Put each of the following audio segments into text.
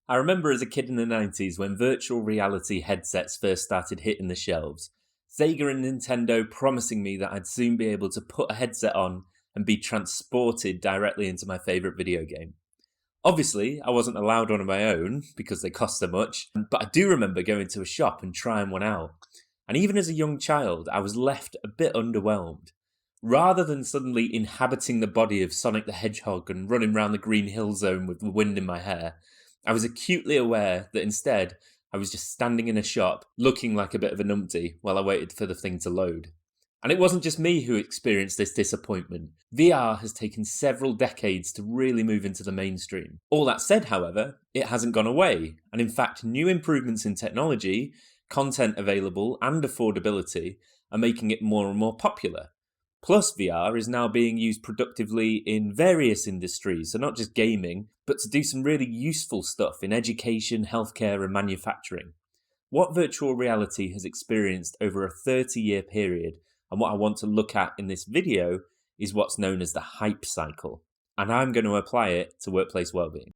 I remember as a kid in the 90s when virtual reality headsets first started hitting the shelves, Sega and Nintendo promising me that I'd soon be able to put a headset on and be transported directly into my favourite video game. Obviously, I wasn't allowed one of my own because they cost so much, but I do remember going to a shop and trying one out. And even as a young child, I was left a bit underwhelmed. Rather than suddenly inhabiting the body of Sonic the Hedgehog and running around the Green Hill Zone with the wind in my hair, I was acutely aware that instead I was just standing in a shop looking like a bit of a numpty while I waited for the thing to load. And it wasn't just me who experienced this disappointment. VR has taken several decades to really move into the mainstream. All that said, however, it hasn't gone away, and in fact, new improvements in technology, content available, and affordability are making it more and more popular. Plus, VR is now being used productively in various industries, so not just gaming, but to do some really useful stuff in education, healthcare, and manufacturing. What virtual reality has experienced over a 30-year period, and what I want to look at in this video, is what's known as the hype cycle. And I'm going to apply it to workplace wellbeing.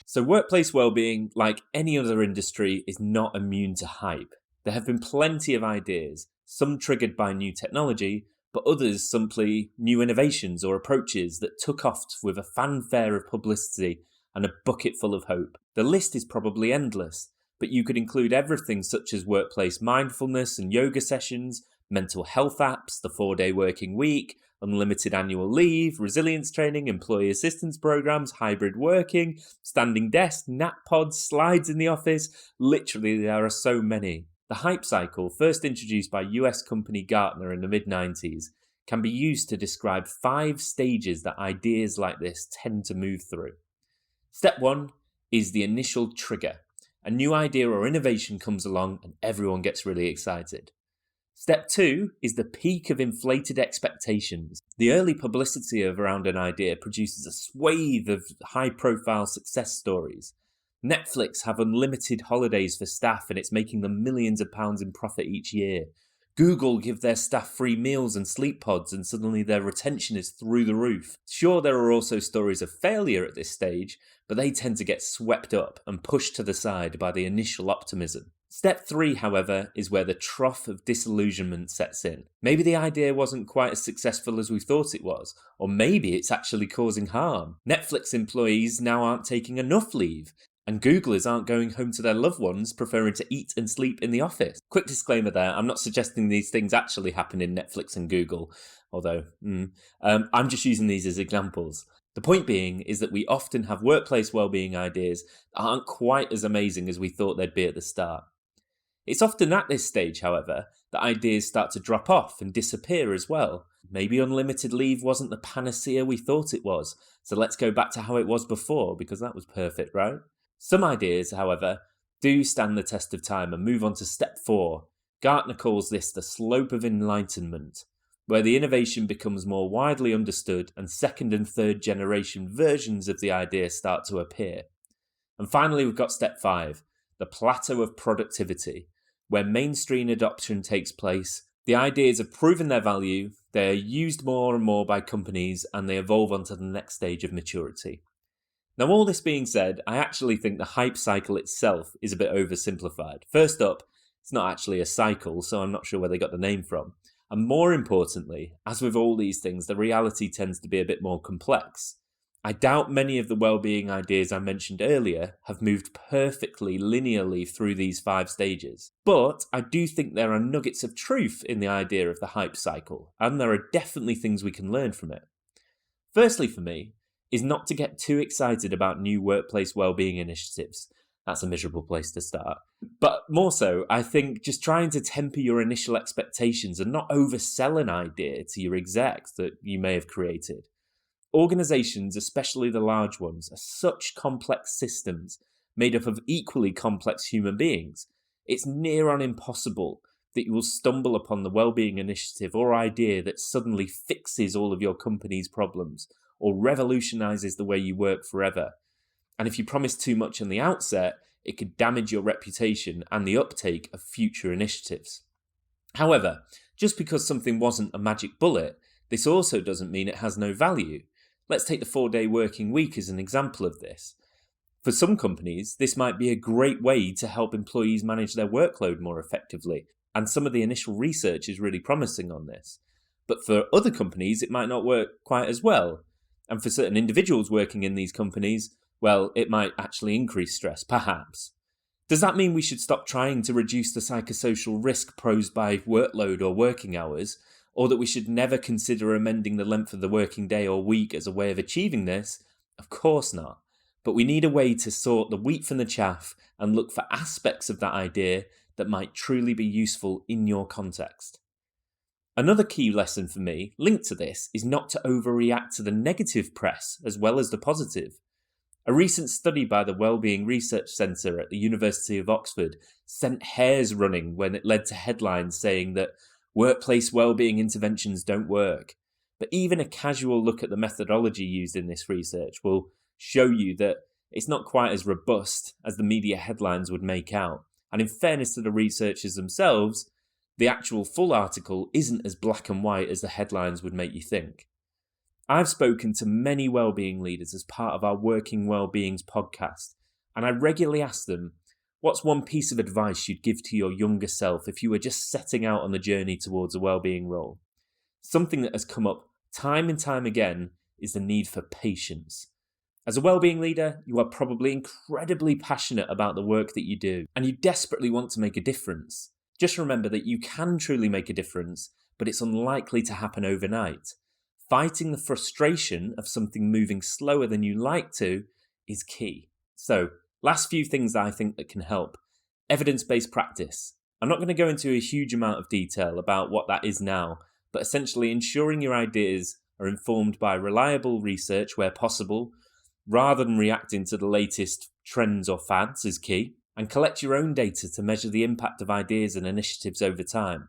So workplace wellbeing, like any other industry, is not immune to hype. There have been plenty of ideas, some triggered by new technology, but others simply new innovations or approaches that took off with a fanfare of publicity and a bucket full of hope. The list is probably endless, but you could include everything such as workplace mindfulness and yoga sessions, mental health apps, the 4-day working week, unlimited annual leave, resilience training, employee assistance programs, hybrid working, standing desk, nap pods, slides in the office. Literally, there are so many. The hype cycle, first introduced by US company Gartner in the mid-90s, can be used to describe 5 stages that ideas like this tend to move through. Step 1 is the initial trigger. A new idea or innovation comes along and everyone gets really excited. Step 2 is the peak of inflated expectations. The early publicity around an idea produces a swathe of high-profile success stories. Netflix have unlimited holidays for staff and it's making them millions of pounds in profit each year. Google give their staff free meals and sleep pods and suddenly their retention is through the roof. Sure, there are also stories of failure at this stage, but they tend to get swept up and pushed to the side by the initial optimism. Step 3, however, is where the trough of disillusionment sets in. Maybe the idea wasn't quite as successful as we thought it was, or maybe it's actually causing harm. Netflix employees now aren't taking enough leave, and Googlers aren't going home to their loved ones, preferring to eat and sleep in the office. Quick disclaimer there, I'm not suggesting these things actually happen in Netflix and Google, although I'm just using these as examples. The point being is that we often have workplace wellbeing ideas that aren't quite as amazing as we thought they'd be at the start. It's often at this stage, however, that ideas start to drop off and disappear as well. Maybe unlimited leave wasn't the panacea we thought it was, so let's go back to how it was before, because that was perfect, right? Some ideas, however, do stand the test of time and move on to step 4. Gartner calls this the slope of enlightenment, where the innovation becomes more widely understood and second and third generation versions of the idea start to appear. And finally, we've got step 5, the plateau of productivity, where mainstream adoption takes place. The ideas have proven their value, they are used more and more by companies, and they evolve onto the next stage of maturity. Now, all this being said, I actually think the hype cycle itself is a bit oversimplified. First up, it's not actually a cycle, so I'm not sure where they got the name from. And more importantly, as with all these things, the reality tends to be a bit more complex. I doubt many of the well-being ideas I mentioned earlier have moved perfectly linearly through these 5 stages. But I do think there are nuggets of truth in the idea of the hype cycle, and there are definitely things we can learn from it. Firstly, for me, is not to get too excited about new workplace wellbeing initiatives. That's a miserable place to start. But more so, I think just trying to temper your initial expectations and not oversell an idea to your execs that you may have created. Organizations, especially the large ones, are such complex systems made up of equally complex human beings. It's near on impossible that you will stumble upon the wellbeing initiative or idea that suddenly fixes all of your company's problems or revolutionizes the way you work forever. And if you promise too much on the outset, it could damage your reputation and the uptake of future initiatives. However, just because something wasn't a magic bullet This also doesn't mean it has no value. Let's take the 4-day working week as an example of this. For some companies, this might be a great way to help employees manage their workload more effectively, and some of the initial research is really promising on this. But for other companies, it might not work quite as well. And for certain individuals working in these companies, well, it might actually increase stress, perhaps. Does that mean we should stop trying to reduce the psychosocial risk posed by workload or working hours, or that we should never consider amending the length of the working day or week as a way of achieving this? Of course not. But we need a way to sort the wheat from the chaff and look for aspects of that idea that might truly be useful in your context. Another key lesson for me, linked to this, is not to overreact to the negative press as well as the positive. A recent study by the Wellbeing Research Centre at the University of Oxford sent hairs running when it led to headlines saying that workplace wellbeing interventions don't work. But even a casual look at the methodology used in this research will show you that it's not quite as robust as the media headlines would make out. And in fairness to the researchers themselves, the actual full article isn't as black and white as the headlines would make you think. I've spoken to many wellbeing leaders as part of our Working Wellbeings podcast, and I regularly ask them, what's one piece of advice you'd give to your younger self if you were just setting out on the journey towards a wellbeing role? Something that has come up time and time again is the need for patience. As a wellbeing leader, you are probably incredibly passionate about the work that you do, and you desperately want to make a difference. Just remember that you can truly make a difference, but it's unlikely to happen overnight. Fighting the frustration of something moving slower than you like to is key. So, last few things I think that can help. Evidence-based practice. I'm not going to go into a huge amount of detail about what that is now, but essentially ensuring your ideas are informed by reliable research where possible, rather than reacting to the latest trends or fads is key, and collect your own data to measure the impact of ideas and initiatives over time.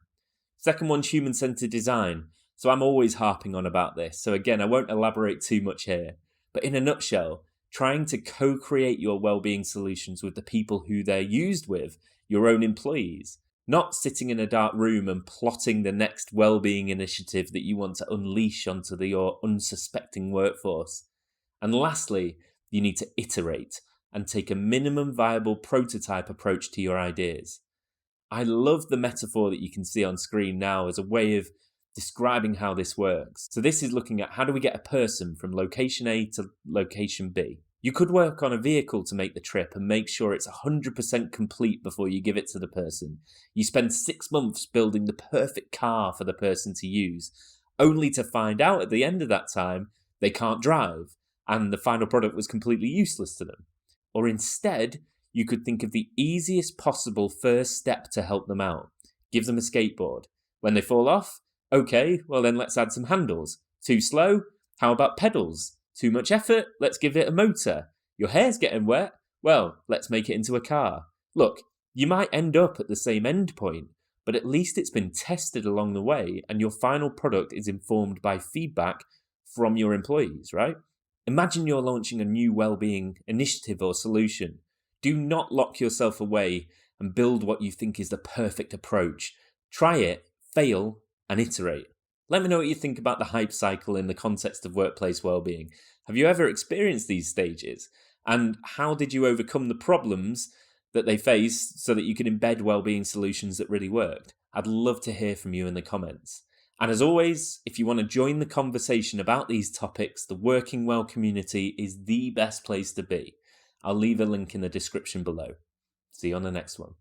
Second one's human-centered design. So I'm always harping on about this. So again, I won't elaborate too much here. But in a nutshell, trying to co-create your well-being solutions with the people who they're used with, your own employees, not sitting in a dark room and plotting the next well-being initiative that you want to unleash onto your unsuspecting workforce. And lastly, you need to iterate and take a minimum viable prototype approach to your ideas. I love the metaphor that you can see on screen now as a way of describing how this works. So this is looking at how do we get a person from location A to location B. You could work on a vehicle to make the trip and make sure it's 100% complete before you give it to the person. You spend 6 months building the perfect car for the person to use, only to find out at the end of that time they can't drive and the final product was completely useless to them. Or instead, you could think of the easiest possible first step to help them out. Give them a skateboard. When they fall off, okay, well then let's add some handles. Too slow? How about pedals? Too much effort? Let's give it a motor. Your hair's getting wet? Well, let's make it into a car. Look, you might end up at the same end point, but at least it's been tested along the way and your final product is informed by feedback from your employees, right? Imagine you're launching a new well-being initiative or solution. Do not lock yourself away and build what you think is the perfect approach. Try it, fail, and iterate. Let me know what you think about the hype cycle in the context of workplace well-being. Have you ever experienced these stages? And how did you overcome the problems that they faced so that you can embed well-being solutions that really worked? I'd love to hear from you in the comments. And as always, if you want to join the conversation about these topics, the Working Well community is the best place to be. I'll leave a link in the description below. See you on the next one.